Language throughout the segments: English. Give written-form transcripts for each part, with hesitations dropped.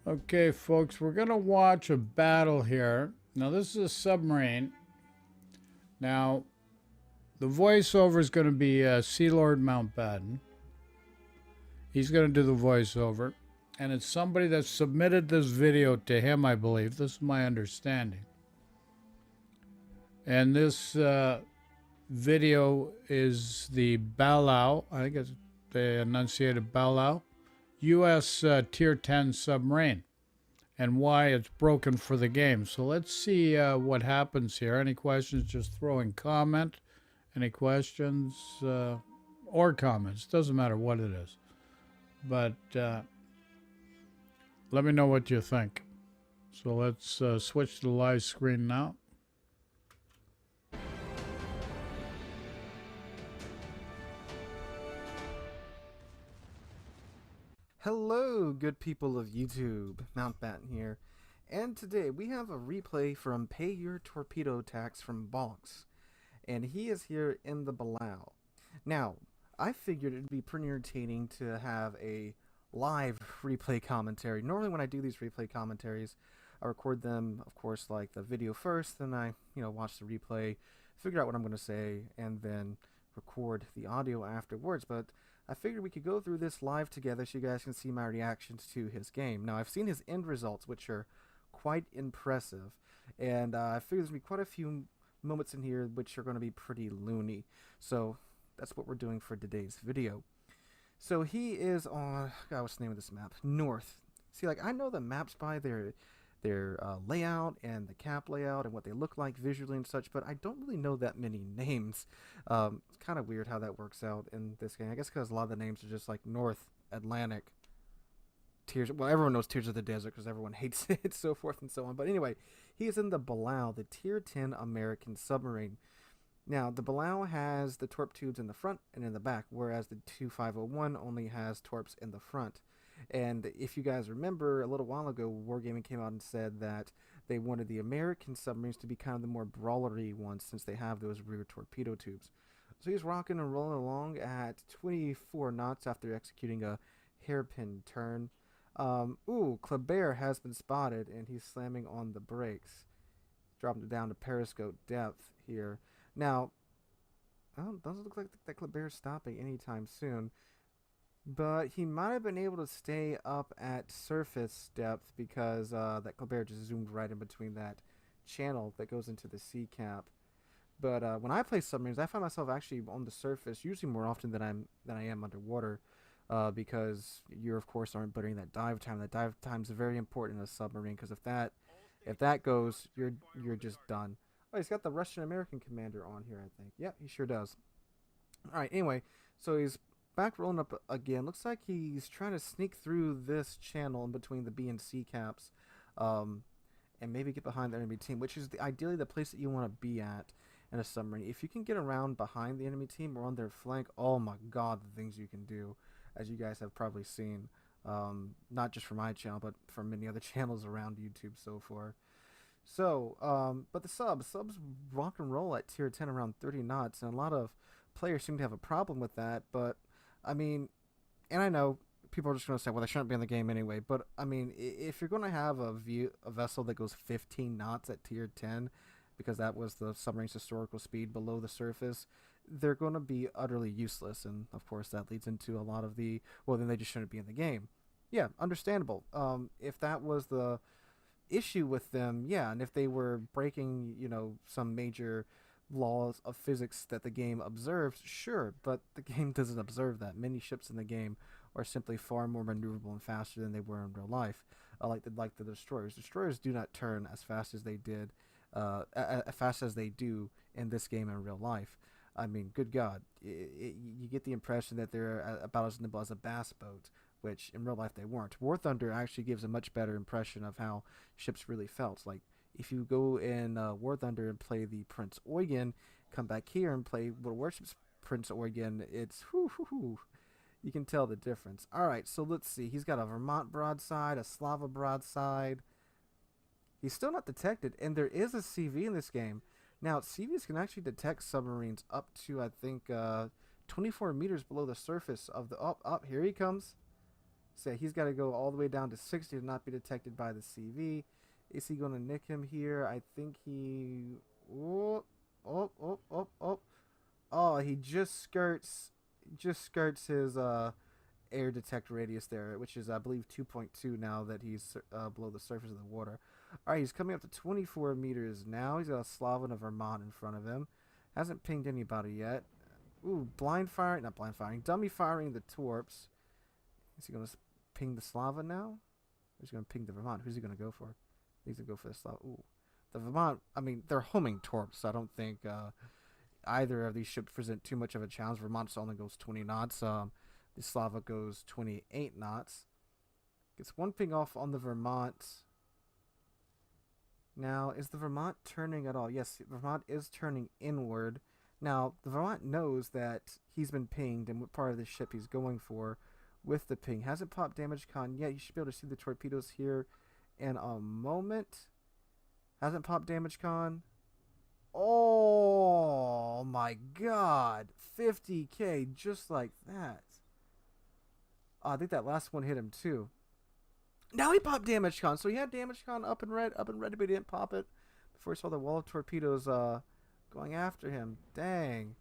Okay, folks, we're going to watch a battle here. Now, this is a submarine. Now, the voiceover is going to be Sea Lord Mountbatten. He's going to do the voiceover. And it's somebody that submitted this video to him, I believe. This is my understanding. And this video is the Balau, I think it's the enunciated Balau, U.S. Tier 10 submarine, and why it's broken for the game. So let's see what happens here. Any questions, just throw in comment. Any questions or comments, doesn't matter what it is. But let me know what you think. So let's switch to the live screen now. Hello, good people of YouTube. Mountbatten here. And today we have a replay from Pay Your Torpedo Tax from Box. And he is here in the Balau. Now, I figured it'd be pretty entertaining to have a live replay commentary. Normally when I do these replay commentaries, I record them, of course, like the video first, then I, watch the replay, figure out what I'm going to say, and then record the audio afterwards. But I figured we could go through this live together so you guys can see my reactions to his game. Now, I've seen his end results, which are quite impressive, and I figured there's going to be quite a few moments in here which are going to be pretty loony. So that's what we're doing for today's video. So he is on, God, what's the name of this map? North. See, like, I know the maps by their layout and the cap layout and what they look like visually and such, but I don't really know that many names. It's kind of weird how that works out in this game. I guess because a lot of the names are just like North Atlantic, Tears. Well, everyone knows Tears of the Desert because everyone hates it, so forth and so on. But anyway, he is in the Balau, the Tier 10 American submarine. Now, the Balau has the torp tubes in the front and in the back, whereas the 2501 only has torps in the front. And if you guys remember, a little while ago, Wargaming came out and said that they wanted the American submarines to be kind of the more brawlery ones since they have those rear torpedo tubes. So he's rocking and rolling along at 24 knots after executing a hairpin turn. Kleber has been spotted, and he's slamming on the brakes. Dropping it down to periscope depth here. Now, it doesn't look like that Kleber's stopping anytime soon. But he might have been able to stay up at surface depth because that Kleber just zoomed right in between that channel that goes into the sea cap. But when I play submarines, I find myself actually on the surface usually more often than I am underwater, because you of course aren't putting that dive time. That dive time is very important in a submarine because if that goes, you're just done. Oh, he's got the Russian American commander on here, I think. Yeah, he sure does. All right. Anyway, so he's back rolling up again. Looks like he's trying to sneak through this channel in between the B and C caps, and maybe get behind the enemy team, which is ideally the place that you want to be at in a submarine. If you can get around behind the enemy team or on their flank, oh my God, the things you can do, as you guys have probably seen, not just from my channel, but from many other channels around YouTube so far. So, but the subs rock and roll at tier 10 around 30 knots, and a lot of players seem to have a problem with that. But I mean, and I know people are just going to say, well, they shouldn't be in the game anyway. But I mean, if you're going to have a vessel that goes 15 knots at tier 10, because that was the submarine's historical speed below the surface, they're going to be utterly useless. And of course, that leads into a lot of the, well, then they just shouldn't be in the game. Yeah, understandable. If that was the issue with them, yeah, and if they were breaking, some major laws of physics that the game observes, sure, but the game doesn't observe that. Many ships in the game are simply far more maneuverable and faster than they were in real life, like the destroyers. Destroyers do not turn as fast as they did, as fast as they do in this game in real life. I mean, good God, you get the impression that they're about as nimble as a bass boat, which in real life they weren't. War Thunder actually gives a much better impression of how ships really felt. Like, if you go in War Thunder and play the Prince Eugen, come back here and play Warships Prince Eugen, it's you can tell the difference. All right, so let's see. He's got a Vermont broadside, a Slava broadside. He's still not detected, and there is a CV in this game. Now, CVs can actually detect submarines up to, I think, 24 meters below the surface of the... Here he comes. So he's got to go all the way down to 60 to not be detected by the CV. Is he going to nick him here? I think he... Oh, oh, oh, oh, oh. Oh, he just skirts his air detect radius there, which is, I believe, 2.2 now that he's below the surface of the water. All right, he's coming up to 24 meters now. He's got a Slava and a Vermont in front of him. Hasn't pinged anybody yet. Ooh, not blind firing, dummy firing the Torps. Is he going to ping the Slava now? Or is he going to ping the Vermont? Who's he going to go for? He's going to go for the Slava. Ooh. The Vermont, I mean, they're homing Torps, so I don't think either of these ships present too much of a challenge. Vermont only goes 20 knots. The Slava goes 28 knots. Gets one ping off on the Vermont. Now, is the Vermont turning at all? Yes, Vermont is turning inward. Now, the Vermont knows that he's been pinged and what part of the ship he's going for with the ping. Hasn't popped damage con yet. You should be able to see the torpedoes here in a moment. Hasn't popped damage con. Oh my god. 50k just like that. Oh, I think that last one hit him too. Now he popped damage con. So he had damage con up and red, but he didn't pop it before he saw the wall of torpedoes going after him. Dang.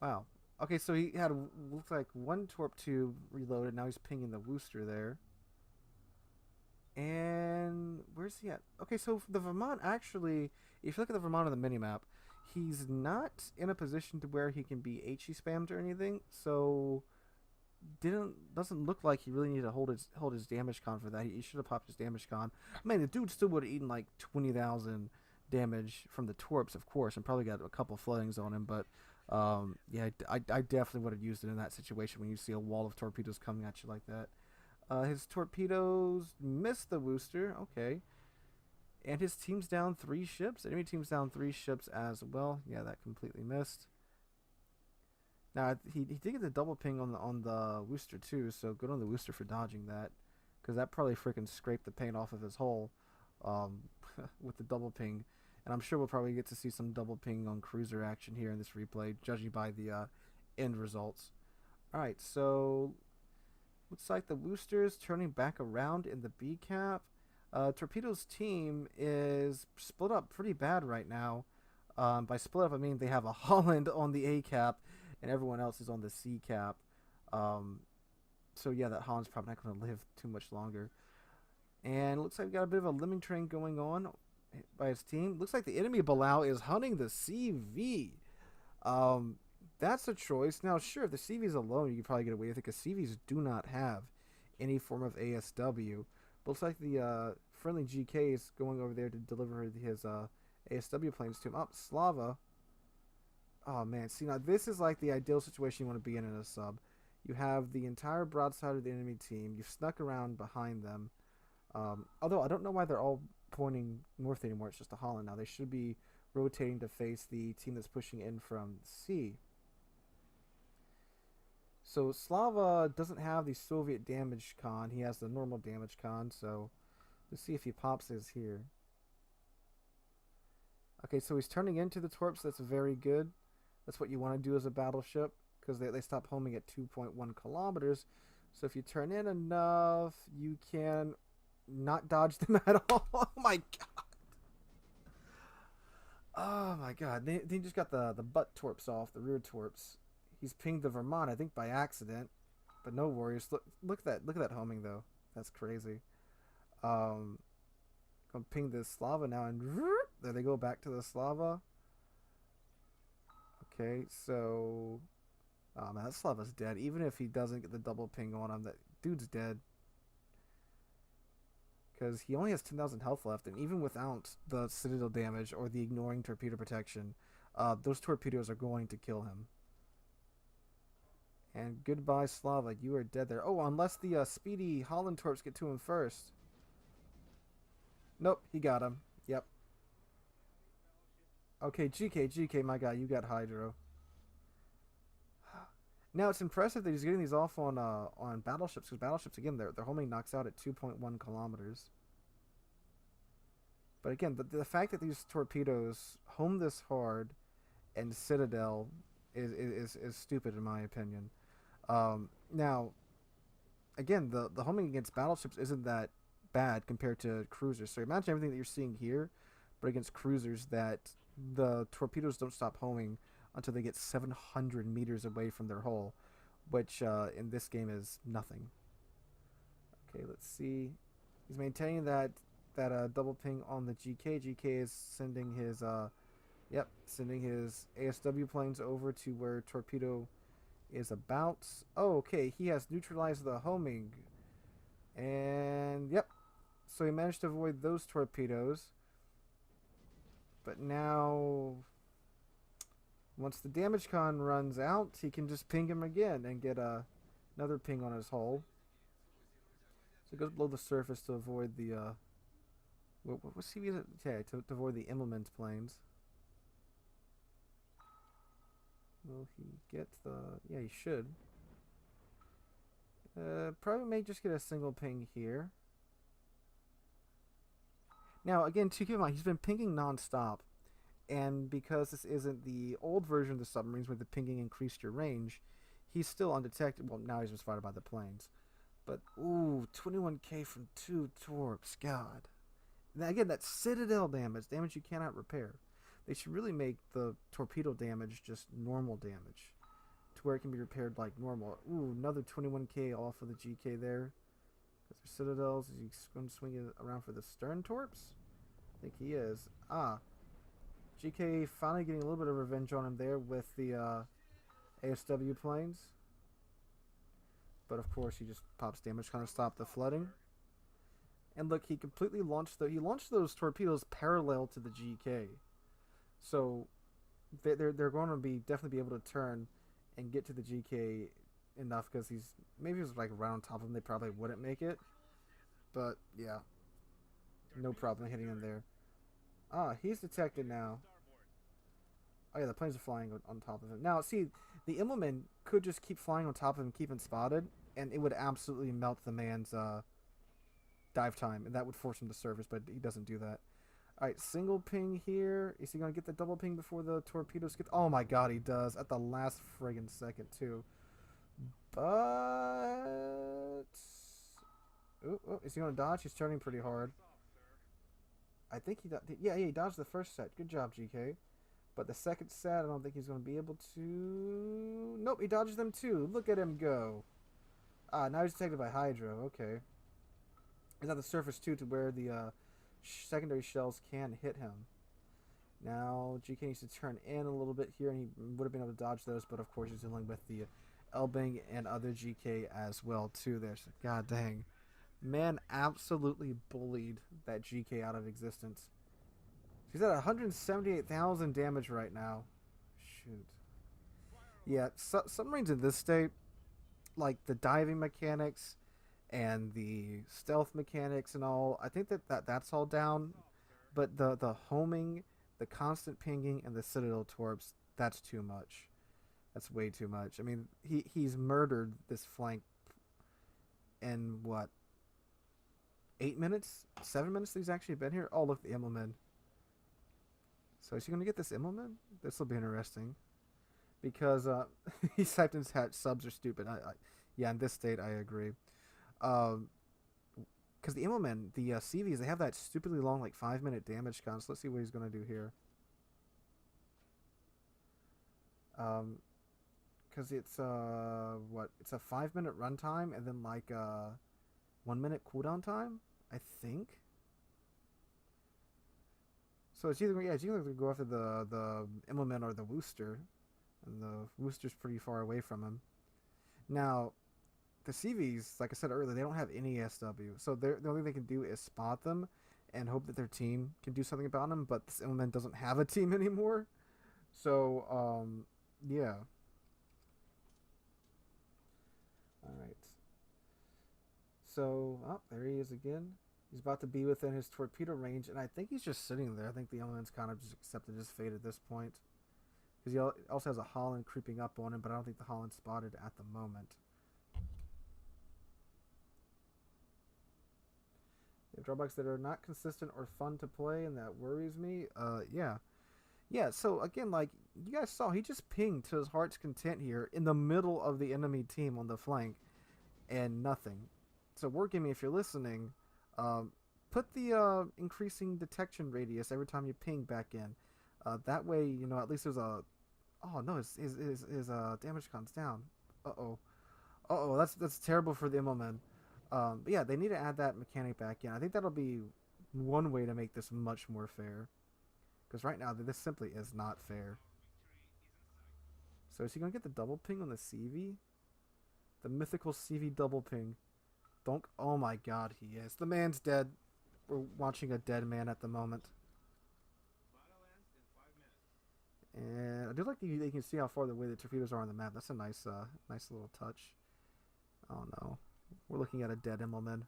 Wow. Okay, so he had, looks like, one Torp 2 reloaded. Now he's pinging the Worcester there. And where's he at? Okay, so the Vermont actually, if you look at the Vermont on the minimap, he's not in a position to where he can be HE spammed or anything. So doesn't look like he really needed to hold his damage con for that. He should have popped his damage con. I mean, the dude still would have eaten like 20,000 damage from the Torps, of course, and probably got a couple floodings on him. But yeah, I definitely would have used it in that situation when you see a wall of torpedoes coming at you like that. His torpedoes missed the Worcester. Okay. And his team's down 3 ships. Enemy team's down 3 ships as well. Yeah, that completely missed. Now, he did get the double ping on the Worcester too, so good on the Worcester for dodging that. Because that probably freaking scraped the paint off of his hull with the double ping. And I'm sure we'll probably get to see some double ping on cruiser action here in this replay, judging by the end results. Alright, so looks like the Worcester's turning back around in the B cap. Torpedoes team is split up pretty bad right now. By split up, I mean they have a Holland on the A cap and everyone else is on the C cap. So yeah, that Holland's probably not going to live too much longer. And it looks like we got a bit of a lemming train going on by his team. Looks like the enemy Balau is hunting the CV. That's a choice. Now, sure, if the CV's alone, you could probably get away with it because CVs do not have any form of ASW. But looks like the friendly GK is going over there to deliver his ASW planes to him. Oh, Slava. Oh, man. See, now this is like the ideal situation you want to be in a sub. You have the entire broadside of the enemy team. You've snuck around behind them. Although I don't know why they're all pointing north anymore. It's just a Holland now. They should be rotating to face the team that's pushing in from sea. So Slava doesn't have the Soviet damage con. He has the normal damage con. So let's see if he pops his here. Okay, so he's turning into the Torps. That's very good. That's what you want to do as a battleship because they stop homing at 2.1 kilometers. So if you turn in enough, you can not dodge them at all. Oh my god. Oh my god. They just got the butt Torps off, the rear Torps. He's pinged the Vermont, I think by accident. But no worries. Look at that homing though. That's crazy. Gonna ping the Slava now and there they go back to the Slava. Okay, so oh man, that Slava's dead. Even if he doesn't get the double ping on him, that dude's dead. Because he only has 10,000 health left, and even without the Citadel damage or the ignoring torpedo protection, those torpedoes are going to kill him. And goodbye, Slava. You are dead there. Oh, unless the speedy Holland Torps get to him first. Nope, he got him. Yep. Okay, GK, my guy, you got Hydro. Now, it's impressive that he's getting these off on battleships, because battleships, again, their homing knocks out at 2.1 kilometers. But again, the fact that these torpedoes home this hard and Citadel is stupid in my opinion. Now, again, the homing against battleships isn't that bad compared to cruisers. So imagine everything that you're seeing here, but against cruisers, that the torpedoes don't stop homing until they get 700 meters away from their hull, which in this game is nothing. Okay, let's see. He's maintaining that double ping on the GK. GK is sending his sending his ASW planes over to where torpedo is about. Oh, okay, he has neutralized the homing. And yep. So he managed to avoid those torpedoes. But now once the damage con runs out, he can just ping him again and get another ping on his hull. So he goes below the surface to avoid the what's he using? Yeah, to avoid the Immelman's planes. Will he get the... Yeah, he should. Probably may just get a single ping here. Now, again, to keep in mind, he's been pinging non-stop. And because this isn't the old version of the submarines where the pinging increased your range, he's still undetected. Well, now he's just spotted by the planes. But, ooh, 21k from 2 torps. God. Now, again, that's Citadel damage you cannot repair. They should really make the torpedo damage just normal damage, to where it can be repaired like normal. Ooh, another 21k off of the GK there. Because they're Citadels. Is he going to swing it around for the stern torps? I think he is. GK finally getting a little bit of revenge on him there with the ASW planes. But of course, he just pops damage, kind of stop the flooding. And look, he completely launched those torpedoes parallel to the GK. So they're going to definitely be able to turn and get to the GK enough, because maybe he was like right on top of them, they probably wouldn't make it. But yeah, no problem hitting him there. He's detected now. Oh yeah, the planes are flying on top of him. Now see, the Immelman could just keep flying on top of him, keep him spotted, and it would absolutely melt the man's dive time, and that would force him to surface, but he doesn't do that. Alright, single ping here. Is he going to get the double ping before the torpedoes get... Oh my god, he does. At the last friggin' second, too. But... Oh, is he going to dodge? He's turning pretty hard. I think he... Yeah, he dodged the first set. Good job, GK. But the second set, I don't think he's going to be able to... Nope, he dodged them too. Look at him go. Now he's detected by Hydro. Okay. He's on the surface, too, to where the... secondary shells can hit him. Now GK needs to turn in a little bit here, and he would have been able to dodge those, but of course he's dealing with the Elbing and other GK as well too. There's god dang, man absolutely bullied that GK out of existence. He's at 178,000 damage right now. Shoot. Yeah, submarines in this state, like the diving mechanics and the stealth mechanics and all, I think that's all down. But the homing, the constant pinging, and the Citadel torps, that's too much. That's way too much. I mean, he's murdered this flank in what, 8 minutes? 7 minutes that he's actually been here? Oh, look, the Immelman. So is he going to get this Immelman? This will be interesting. Because he's typed in his hat, subs are stupid. Yeah, in this state, I agree. Because the Immelman, the CVs, they have that stupidly long, like 5-minute damage con. So let's see what he's going to do here. Because it's it's a 5-minute runtime and then like 1-minute cooldown time, I think. So it's either going to go after the Immelman or the Wooster, and the Wooster's pretty far away from him. Now, the CVs, like I said earlier, they don't have any SW, so the only thing they can do is spot them and hope that their team can do something about them. But this Immelman doesn't have a team anymore, so yeah. All right. So, there he is again. He's about to be within his torpedo range, and I think he's just sitting there. I think the Immelman's kind of just accepted his fate at this point, because he also has a Holland creeping up on him, but I don't think the Holland's spotted at the moment. They have drawbacks that are not consistent or fun to play, and that worries me. Yeah, so again, like you guys saw, he just pinged to his heart's content here in the middle of the enemy team on the flank. and nothing. So Wargaming, if you're listening, put the increasing detection radius every time you ping back in. That way, you know, at least there's a. Oh no, his damage comes down. Uh oh. Uh oh, that's terrible for the MO men. But yeah, they need to add that mechanic back in. I think that'll be one way to make this much more fair. Because right now, this simply is not fair. So is he gonna get the double ping on the CV? The mythical CV double ping. Don't. Oh my god, he is. The man's dead. We're watching a dead man at the moment. And I do like that you can see how far away the torpedoes are on the map. That's a nice, nice little touch. Oh no, we're looking at a dead Immelman.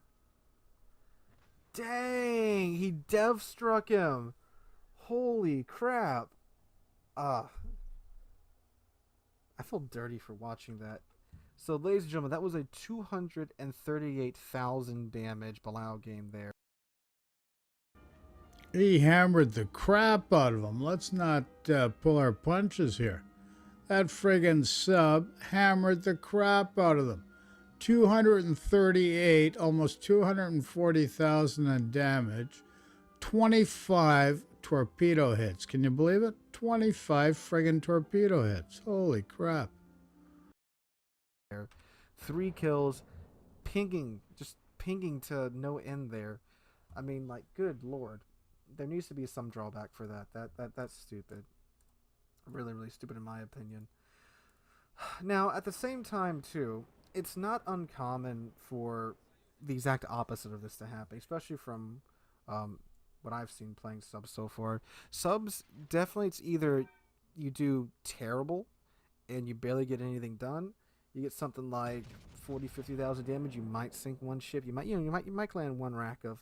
Dang, he dev struck him. Holy crap. Ah, I feel dirty for watching that. So, ladies and gentlemen, that was a 238,000 damage Balau game there. He hammered the crap out of him. Let's not pull our punches here. That friggin' sub hammered the crap out of them. 238, almost 240,000 in damage. 25 torpedo hits. Can you believe it? 25 friggin' torpedo hits. Holy crap. 3 kills, pinging, just pinging to no end there. I mean, like, good lord. There needs to be some drawback for that. That's stupid. Really, really stupid in my opinion. Now, at the same time, too, it's not uncommon for the exact opposite of this to happen, especially from what I've seen playing subs so far. Subs, definitely, it's either you do terrible and you barely get anything done. You get something like 40,000-50,000 damage. You might sink one ship. You might land one rack of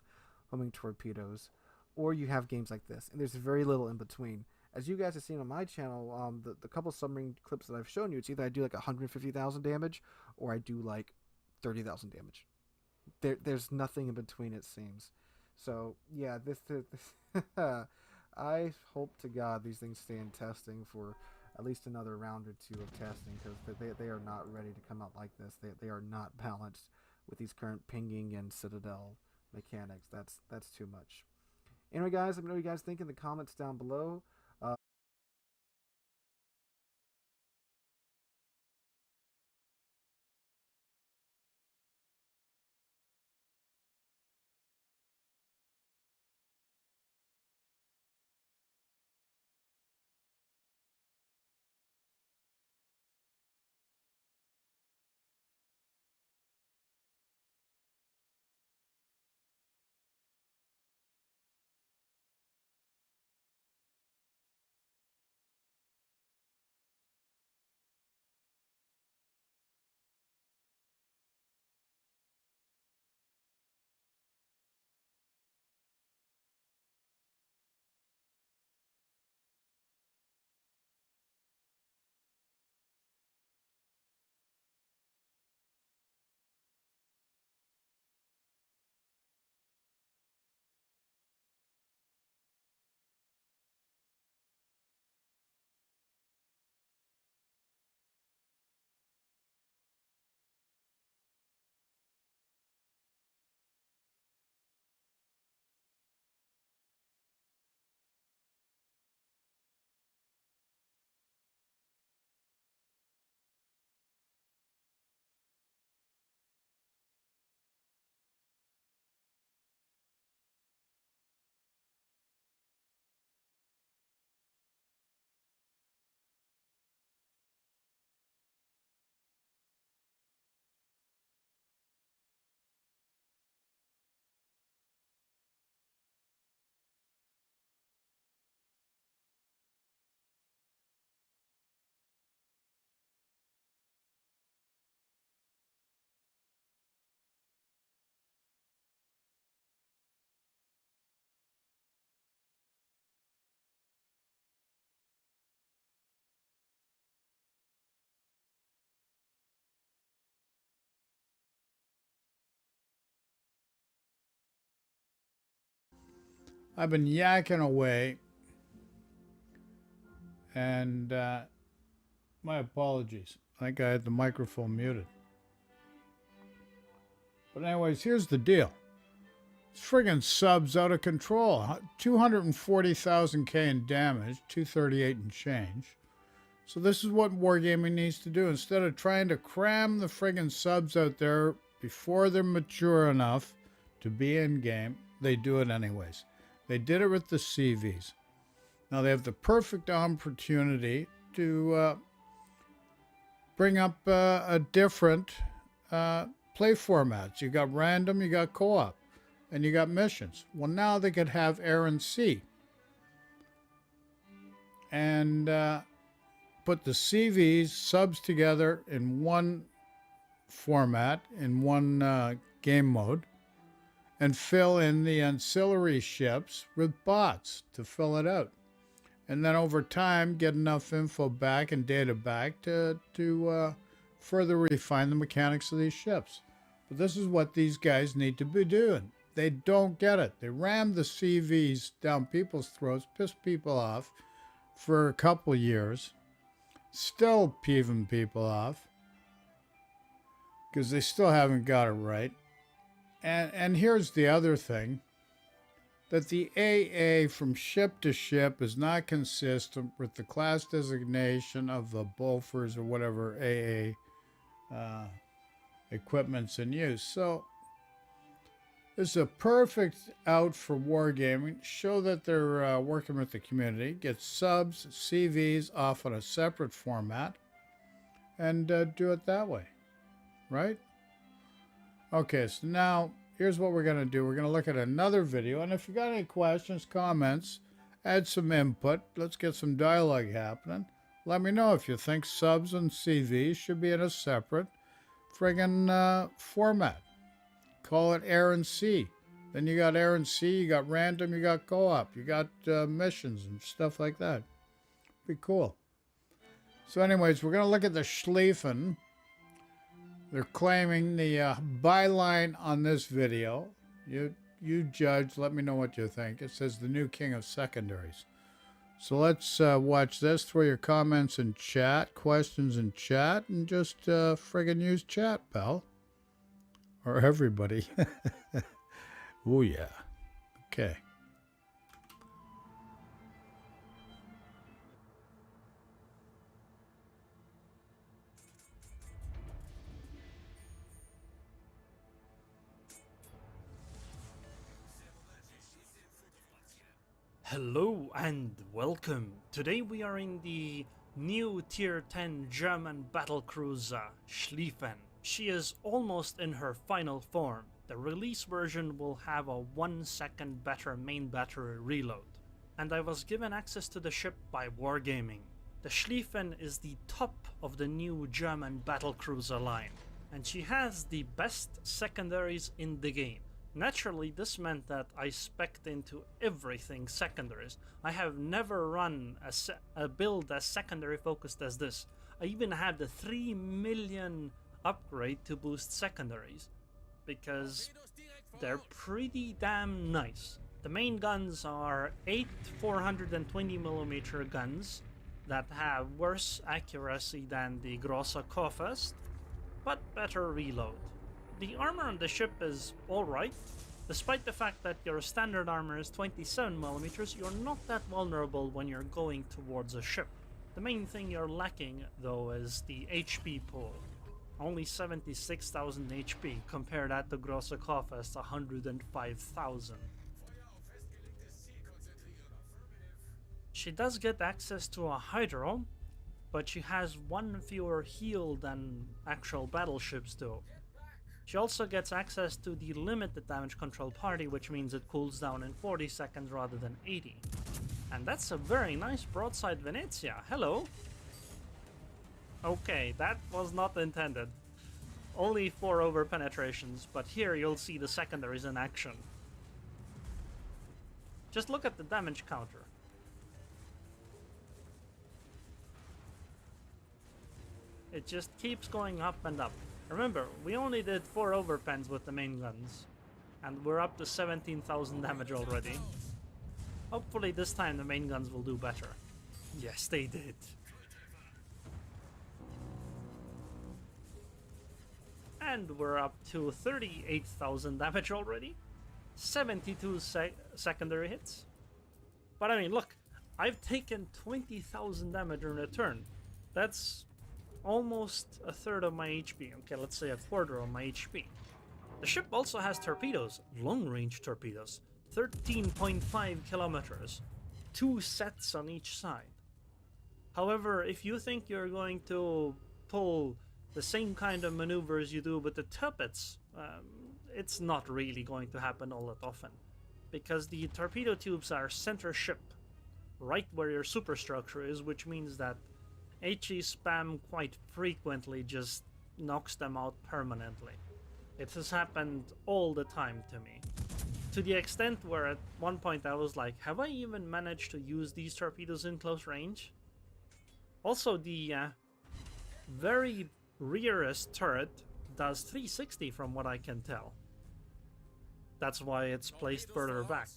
homing torpedoes, or you have games like this, and there's very little in between. As you guys have seen on my channel, the couple submarine clips that I've shown you, it's either I do like 150,000 damage, or I do like 30,000 damage. There's nothing in between, it seems. So yeah, this I hope to God these things stay in testing for at least another round or two of testing, because they are not ready to come out like this. They are not balanced with these current pinging and Citadel mechanics. That's too much. Anyway, guys, let me know what you guys think in the comments down below. I've been yakking away, and my apologies. I think I had the microphone muted. But anyways, here's the deal. This friggin' sub's out of control. 240,000 in damage, 238 and change. So this is what Wargaming needs to do. Instead of trying to cram the friggin' subs out there before they're mature enough to be in game, they do it anyways. They did it with the CVs. Now they have the perfect opportunity to bring up a different play formats. You got random, you got co-op, and you got missions. Well, now they could have Air and Sea. And put the CVs, subs together in one format, in one game mode, and fill in the ancillary ships with bots to fill it out. And then over time, get enough info back and data back to further refine the mechanics of these ships. But this is what these guys need to be doing. They don't get it. They ram the CVs down people's throats, piss people off for a couple years, still peeving people off because they still haven't got it right. And here's the other thing, that the AA from ship to ship is not consistent with the class designation of the Bofors or whatever AA equipment's in use. So this is a perfect out for Wargaming. Show that they're working with the community. Get subs, CVs off on a separate format, and do it that way, right? Okay, so now here's what we're going to do. We're going to look at another video, and if you got any questions, comments, add some input. Let's get some dialogue happening. Let me know if you think subs and CVs should be in a separate friggin' format. Call it Air and Sea. Then you got Air and Sea, you got random, you got co-op, you got missions and stuff like that. Be cool. So anyways, we're going to look at the Schlieffen. They're claiming the byline on this video. You judge, let me know what you think. It says the new king of secondaries. So let's watch this. Throw your comments in chat, questions in chat, and just friggin' use chat, pal. Or everybody. Oh, yeah. Okay. Hello and welcome. Today we are in the new Tier 10 German battlecruiser Schlieffen. She is almost in her final form. The release version will have a 1 second better main battery reload. And I was given access to the ship by Wargaming. The Schlieffen is the top of the new German battlecruiser line, and she has the best secondaries in the game. Naturally, this meant that I spec'd into everything secondaries. I have never run a build as secondary focused as this. I even had the 3 million upgrade to boost secondaries, because they're pretty damn nice. The main guns are 8 420mm guns that have worse accuracy than the Grosse Kurfürst, but better reload. The armor on the ship is alright. Despite the fact that your standard armor is 27mm, you're not that vulnerable when you're going towards a ship. The main thing you're lacking, though, is the HP pool. Only 76,000 HP, compare that to Grosse Kurfürst 105,000. She does get access to a Hydro, but she has 1 fewer heal than actual battleships do. She also gets access to the limited damage control party, which means it cools down in 40 seconds rather than 80. And that's a very nice broadside Venezia. Hello! Okay, that was not intended. Only 4 over penetrations, but here you'll see the secondaries in action. Just look at the damage counter. It just keeps going up and up. Remember, we only did 4 overpens with the main guns, and we're up to 17,000 damage already. Hopefully this time the main guns will do better. Yes, they did. And we're up to 38,000 damage already. 72 secondary hits. But I mean, look, I've taken 20,000 damage in return. That's almost a third of my HP. Okay, let's say a quarter of my HP. The ship also has torpedoes, long-range torpedoes, 13.5 kilometers, 2 sets on each side. However, if you think you're going to pull the same kind of maneuvers you do with the Torpedoes, it's not really going to happen all that often, because the torpedo tubes are center ship, right where your superstructure is, which means that HE spam quite frequently just knocks them out permanently. It has happened all the time to me. To the extent where at one point I was like, have I even managed to use these torpedoes in close range? Also, the very rearest turret does 360 from what I can tell. That's why it's placed further back.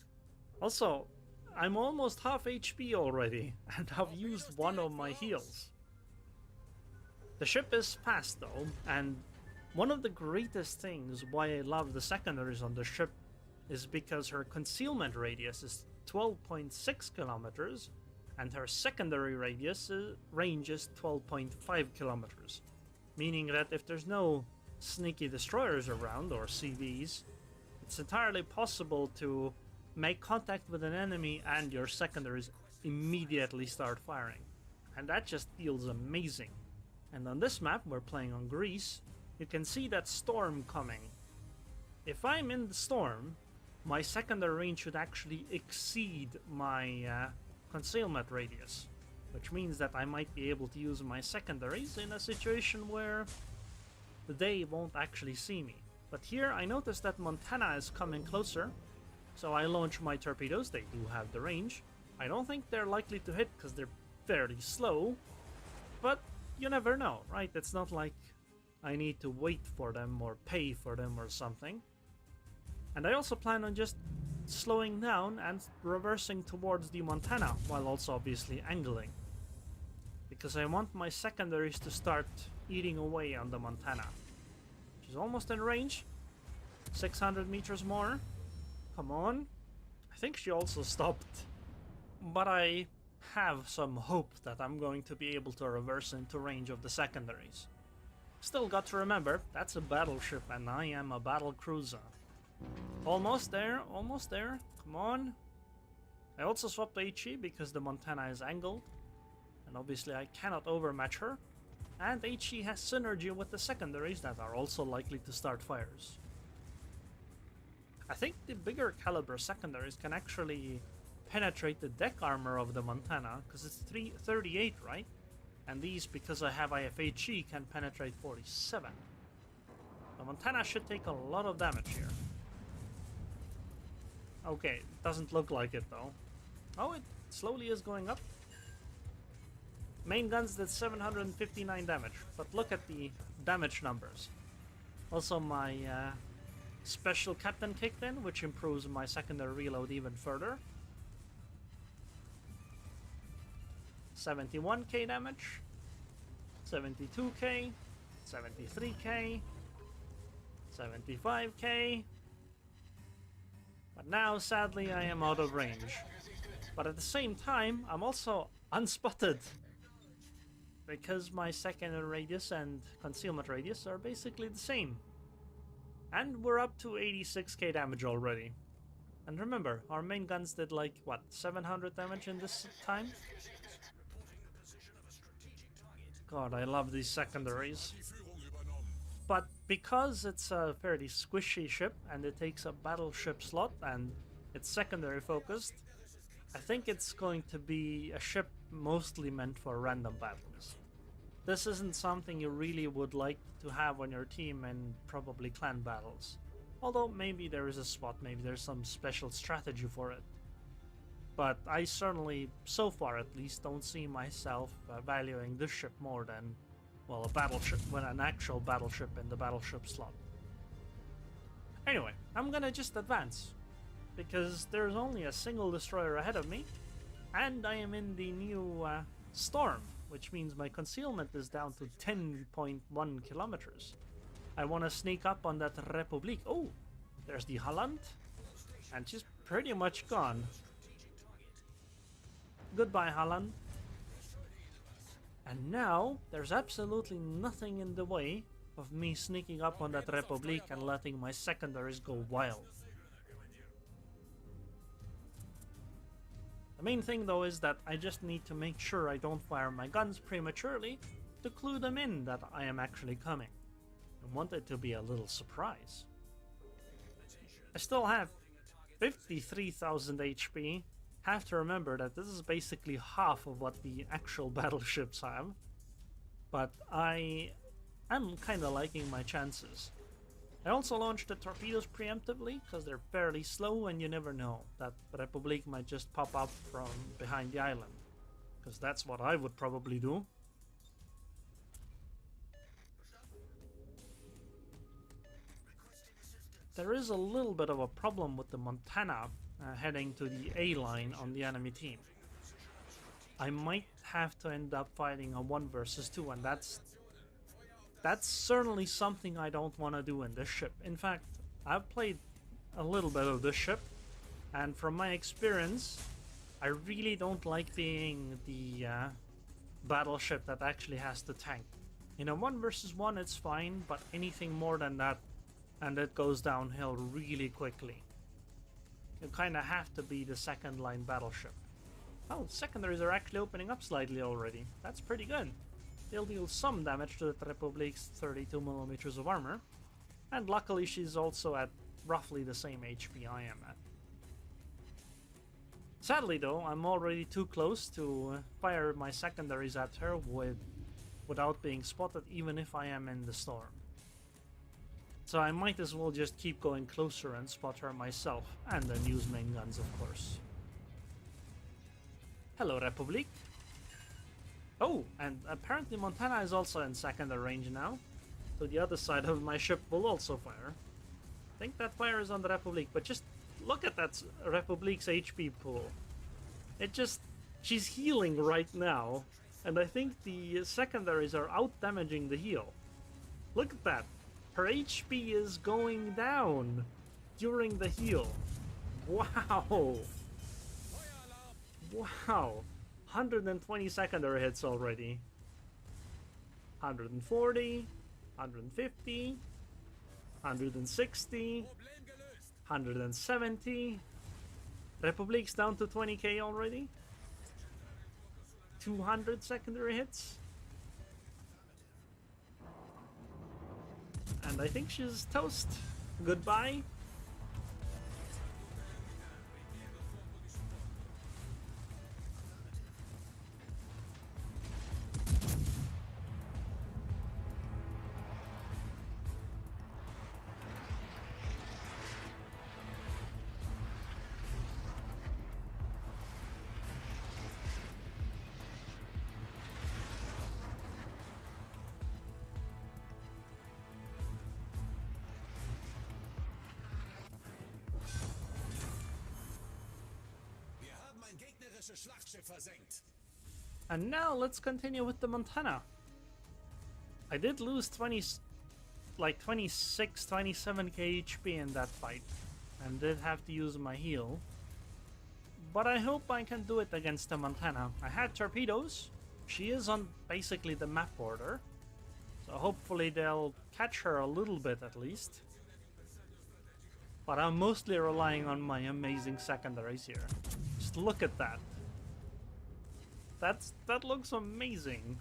Also, I'm almost half HP already, and I've used one of my heals. The ship is fast though, and one of the greatest things why I love the secondaries on the ship is because her concealment radius is 12.6 kilometers, and her secondary radius range is 12.5 kilometers. Meaning that if there's no sneaky destroyers around, or CVs, it's entirely possible to make contact with an enemy and your secondaries immediately start firing. And that just feels amazing. And on this map, we're playing on Greece, you can see that storm coming. If I'm in the storm, my secondary range should actually exceed my concealment radius, which means that I might be able to use my secondaries in a situation where they won't actually see me. But here I notice that Montana is coming closer, so I launch my torpedoes. They do have the range. I don't think they're likely to hit because they're fairly slow, but you never know, right? It's not like I need to wait for them or pay for them or something. And I also plan on just slowing down and reversing towards the Montana, while also obviously angling, because I want my secondaries to start eating away on the Montana. She's almost in range. 600 meters more. Come on. I think she also stopped. But I have some hope that I'm going to be able to reverse into range of the secondaries. Still got to remember, that's a battleship and I am a battle cruiser. Almost there, almost there. Come on. I also swapped HE because the Montana is angled, and obviously I cannot overmatch her. And HE has synergy with the secondaries that are also likely to start fires. I think the bigger caliber secondaries can actually penetrate the deck armor of the Montana, because it's 338, right? And these, because I have IFHE, can penetrate 47. The Montana should take a lot of damage here. Okay, doesn't look like it though. Oh, it slowly is going up. Main guns did 759 damage, but look at the damage numbers. Also, my special captain kicked in, which improves my secondary reload even further. 71k damage, 72k, 73k, 75k. But now, sadly, I am out of range. But at the same time, I'm also unspotted, because my secondary radius and concealment radius are basically the same. And we're up to 86k damage already. And remember, our main guns did like, what, 700 damage in this time? God, I love these secondaries. But because it's a fairly squishy ship and it takes a battleship slot and it's secondary focused, I think it's going to be a ship mostly meant for random battles. This isn't something you really would like to have on your team in probably clan battles. Although maybe there is a spot, maybe there's some special strategy for it. But I certainly, so far at least, don't see myself valuing this ship more than, well, a battleship, when an actual battleship in the battleship slot. Anyway, I'm gonna just advance, because there's only a single destroyer ahead of me, and I am in the new storm, which means my concealment is down to 10.1 kilometers. I want to sneak up on that Republic. Oh, there's the Holland. And she's pretty much gone. Goodbye, Holland. And now, there's absolutely nothing in the way of me sneaking up on that Republic and letting my secondaries go wild. The main thing though is that I just need to make sure I don't fire my guns prematurely to clue them in that I am actually coming. I want it to be a little surprise. I still have 53,000 HP. Have to remember that this is basically half of what the actual battleships have. But I am kind of liking my chances. I also launched the Torpedoes preemptively because they're fairly slow and you never know. That Republic might just pop up from behind the island. Because that's what I would probably do. There is a little bit of a problem with the Montana heading to the A line on the enemy team. I might have to end up fighting a 1 versus 2, and that's certainly something I don't want to do in this ship. In fact, I've played a little bit of this ship, and from my experience, I really don't like being the battleship that actually has to tank. In a 1 versus 1 it's fine, but anything more than that, and it goes downhill really quickly. You kind of have to be the second line battleship. Oh, secondaries are actually opening up slightly already. That's pretty good. They'll deal some damage to the Republic's 32mm of armor. And luckily she's also at roughly the same HP I am at. Sadly though, I'm already too close to fire my secondaries at her without being spotted, even if I am in the storm. So I might as well just keep going closer and spot her myself, and then use main guns of course. Hello Republic. Oh, and apparently Montana is also in secondary range now, so the other side of my ship will also fire. I think that fire is on the Republic, but just look at that Republic's HP pool. She's healing right now, and I think the secondaries are out-damaging the heal. Look at that. Her HP is going down during the heal. Wow. Wow. 120 secondary hits already. 140, 150, 160, 170. Republic's down to 20k already. 200 secondary hits. And I think she's toast. Goodbye. And now let's continue with the Montana. I did lose 26, 27k HP in that fight, and did have to use my heal. But I hope I can do it against the Montana. I had Torpedoes. She is on basically the map border, so hopefully they'll catch her a little bit at least. But I'm mostly relying on my amazing secondaries here. Just look at that. That looks amazing.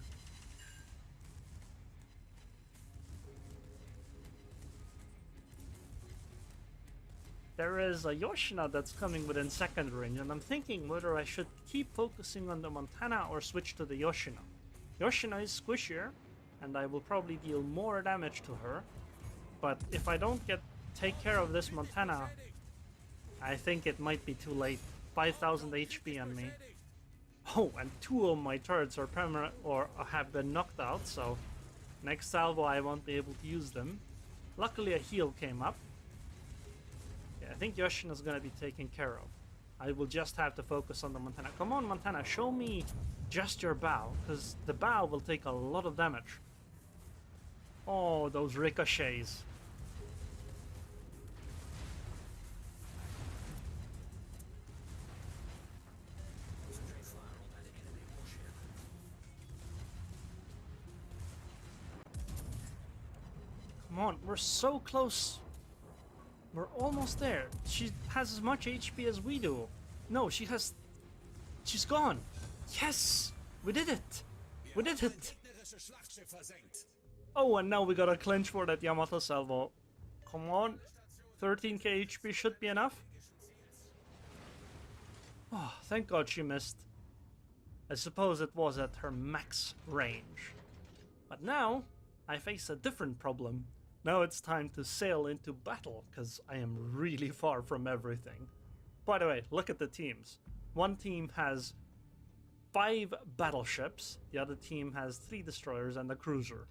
There is a Yoshina that's coming within second range, and I'm thinking whether I should keep focusing on the Montana or switch to the Yoshina. Yoshina is squishier, and I will probably deal more damage to her. But if I don't take care of this Montana, I think it might be too late. 5,000 HP on me. Oh, and 2 of my turrets are permanent or have been knocked out, so next salvo I won't be able to use them. Luckily a heal came up. Yeah, I think Yoshina is gonna be taken care of. I will just have to focus on the Montana. Come on Montana, show me just your bow, because the bow will take a lot of damage. Oh, those ricochets. Come on, we're so close. We're almost there. She has as much HP as we do. No, she's gone. Yes! We did it! We did it! Oh, and now we got a clinch for that Yamato salvo. Come on. 13k HP should be enough. Oh, thank God she missed. I suppose it was at her max range. But now, I face a different problem. Now it's time to sail into battle, because I am really far from everything. By the way, look at the teams. One team has 5 battleships, the other team has 3 destroyers and a cruiser.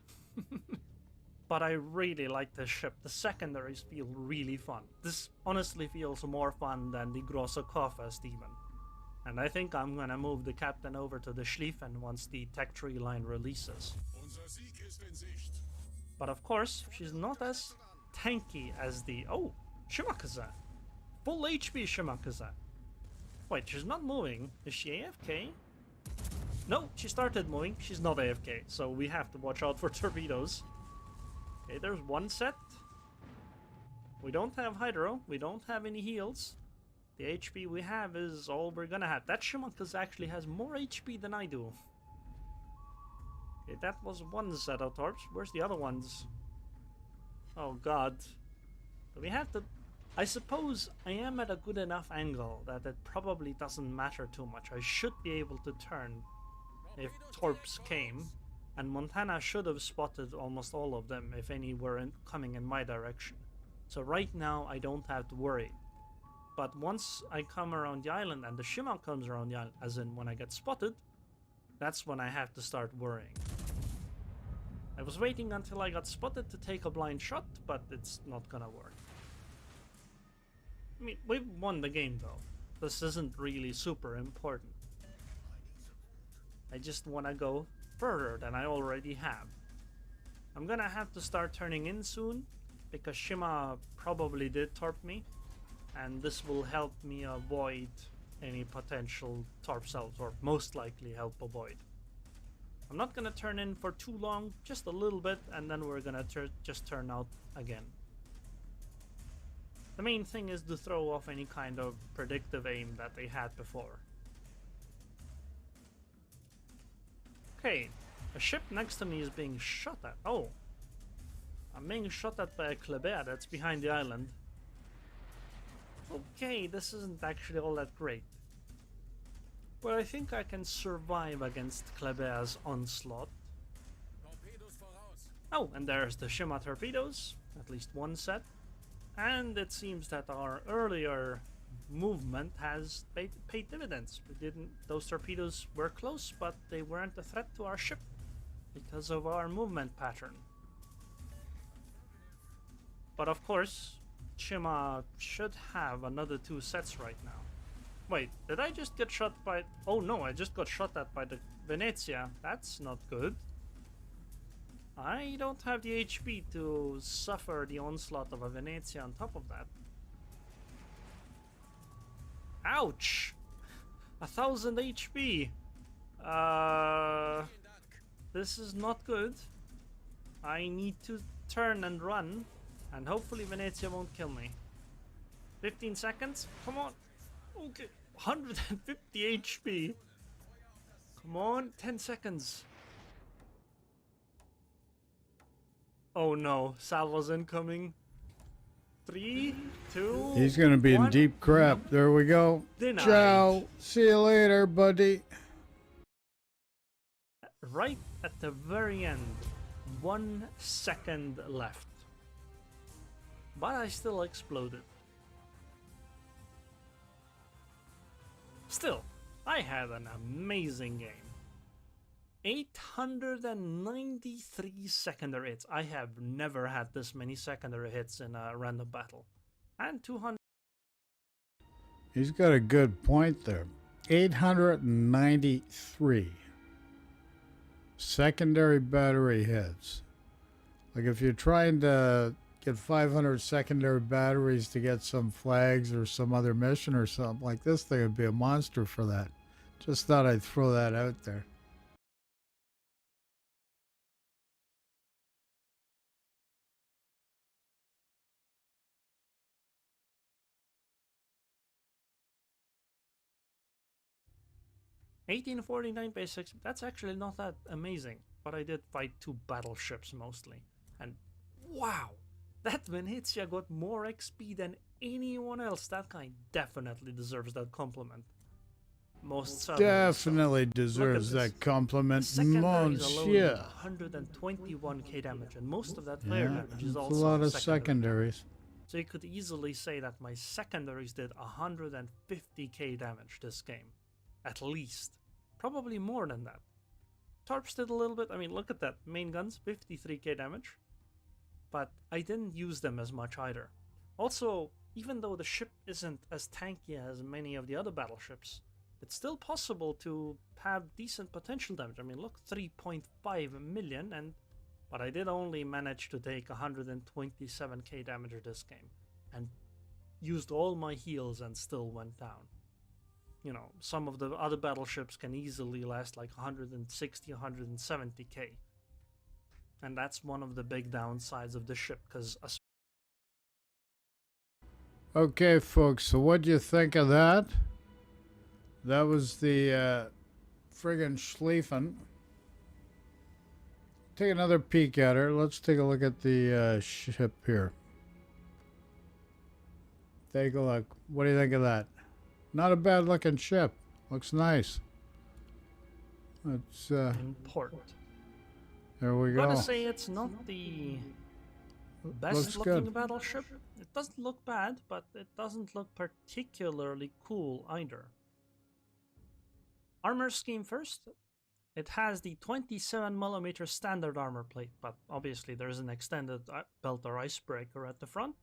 But I really like this ship. The secondaries feel really fun. This honestly feels more fun than the Große Kaufest even. And I think I'm gonna move the captain over to the Schlieffen once the tech tree line releases. But of course, she's not as tanky as the... Oh, Shimakaze. Full HP Shimakaze. Wait, she's not moving. Is she AFK? No, she started moving. She's not AFK, so we have to watch out for torpedoes. Okay, there's one set. We don't have Hydro. We don't have any heals. The HP we have is all we're gonna have. That Shimakaze actually has more HP than I do. Okay, that was one set of torps. Where's the other ones? Oh god. Do we have to... I suppose I am at a good enough angle that it probably doesn't matter too much. I should be able to turn if torps came. And Montana should have spotted almost all of them if any were coming in my direction. So right now I don't have to worry. But once I come around the island and the Shima comes around the island, as in when I get spotted, that's when I have to start worrying. I was waiting until I got spotted to take a blind shot, but it's not gonna work. I mean, we've won the game though. This isn't really super important. I just wanna go further than I already have. I'm gonna have to start turning in soon, because Shima probably did torp me, and this will help me avoid any potential torp salves, or most likely help avoid. I'm not gonna turn in for too long, just a little bit, and then we're gonna just turn out again. The main thing is to throw off any kind of predictive aim that they had before. Okay, a ship next to me is being shot at. Oh, I'm being shot at by a Kleber that's behind the island. Okay, this isn't actually all that great. But I think I can survive against Kleber's onslaught. Oh, and there's the Shima torpedoes, at least one set. And it seems that our earlier movement has paid dividends. Those torpedoes were close, but they weren't a threat to our ship because of our movement pattern. But of course, Shima should have another 2 sets right now. Wait, did I just get shot by... Oh no, I just got shot at by the Venezia. That's not good. I don't have the HP to suffer the onslaught of a Venezia on top of that. Ouch! 1000 HP! This is not good. I need to turn and run, and hopefully Venezia won't kill me. 15 seconds? Come on! Okay, 150 HP! Come on, 10 seconds! Oh no, salvo's incoming. 3, 2, He's gonna be 1. in deep crap. There we go. Denied. Ciao. See you later, buddy. Right at the very end, 1 second left. But I still exploded. Still, I had an amazing game. 893 secondary hits. I have never had this many secondary hits in a random battle. And 200. He's got a good point there. 893 secondary battery hits. Like if you're trying to get 500 secondary batteries to get some flags or some other mission or something like this thing would be a monster for that. Just thought I'd throw that out there. $18.49 basics, that's actually not that amazing, but I did fight 2 battleships mostly. And wow, that Venezia got more XP than anyone else. That guy definitely deserves that compliment. Most certainly. Definitely deserves that compliment. Secondaries alone, Yeah. 121k damage, and most of that flare damage is It's also a lot of secondary. secondaries. So you could easily say that my secondaries did 150k damage this game. At least. Probably more than that. Torps did a little bit. I mean, look at that. Main guns, 53k damage. But I didn't use them as much either. Also, even though the ship isn't as tanky as many of the other battleships, it's still possible to have decent potential damage. I mean, look, 3.5 million, but I did only manage to take 127k damage this game. And used all my heals and still went down. You know, some of the other battleships can easily last like 160, 170k. And that's one of the big downsides of the ship, because... Okay, folks, so what'd you think of that? That was the friggin' Schlieffen. Take another peek at her. Let's take a look at the ship here. Take a look. What do you think of that? Not a bad looking ship. Looks nice. It's in port. there we go. Gotta say, it's not the best looking battleship. It doesn't look bad, but it doesn't look particularly cool either. Armor scheme first. It has the 27mm standard armor plate, but obviously there's an extended belt or icebreaker at the front.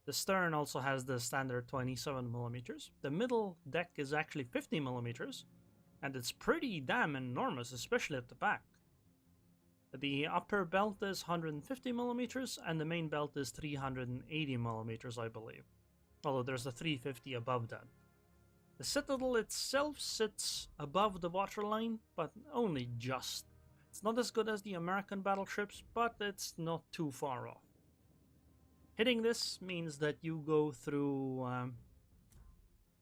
The stern also has the standard 27mm. The middle deck is actually 50mm, and it's pretty damn enormous, especially at the back. The upper belt is 150mm, and the main belt is 380mm, I believe. Although there's a 350 above that. The Citadel itself sits above the waterline, but only just. It's not as good as the American battleships, but it's not too far off. Hitting this means that you go through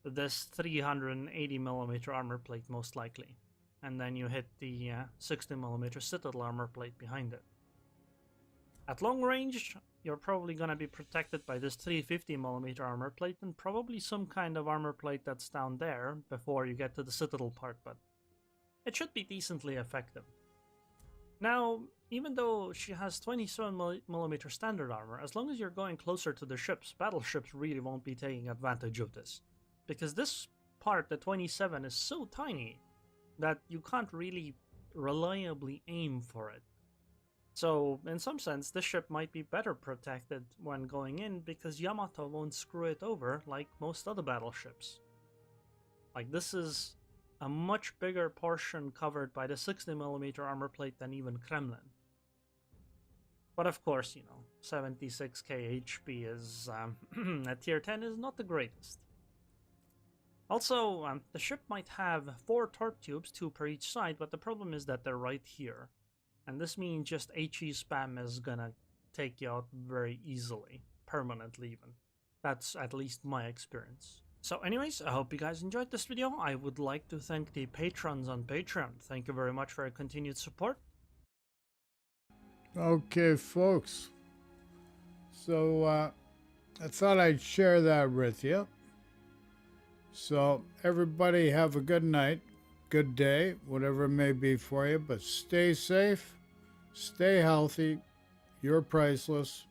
this 380mm armor plate most likely, and then you hit the 60mm Citadel armor plate behind it. At long range, you're probably going to be protected by this 350mm armor plate and probably some kind of armor plate that's down there before you get to the Citadel part, but it should be decently effective. Now, even though she has 27mm standard armor, as long as you're going closer to the ships, battleships really won't be taking advantage of this. Because this part, the 27, is so tiny that you can't really reliably aim for it. So, in some sense, this ship might be better protected when going in because Yamato won't screw it over like most other battleships. Like, this is a much bigger portion covered by the 60mm armor plate than even Kremlin. But of course, you know, 76k HP is, at tier 10 is not the greatest. Also, the ship might have 4 torp tubes, 2 per each side, but the problem is that they're right here. And this means just HE spam is gonna take you out very easily, permanently even. That's at least my experience. So anyways, I hope you guys enjoyed this video. I would like to thank the patrons on Patreon. Thank you very much for your continued support. Okay, folks. So I thought I'd share that with you. So everybody have a good night, good day, whatever it may be for you, but stay safe, stay healthy. You're priceless.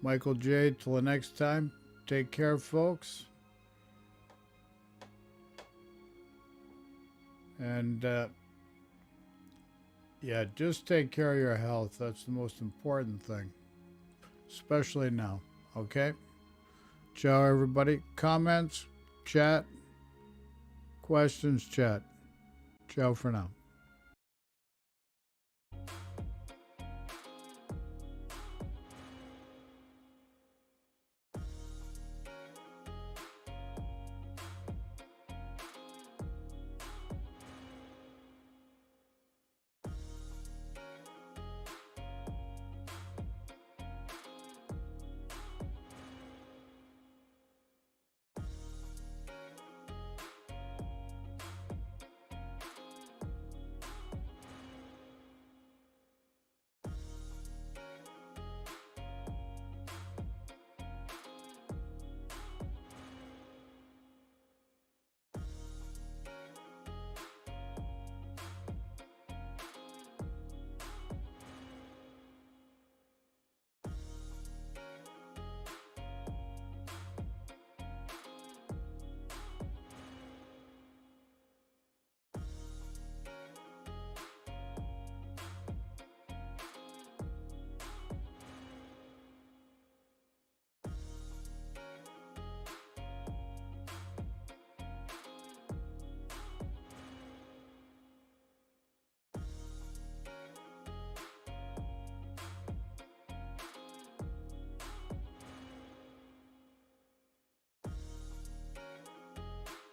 Michael J. Till the next time. Take care, folks. And yeah, just take care of your health. That's the most important thing, especially now. Okay? Ciao, everybody. Comments, chat, questions, chat. Ciao for now.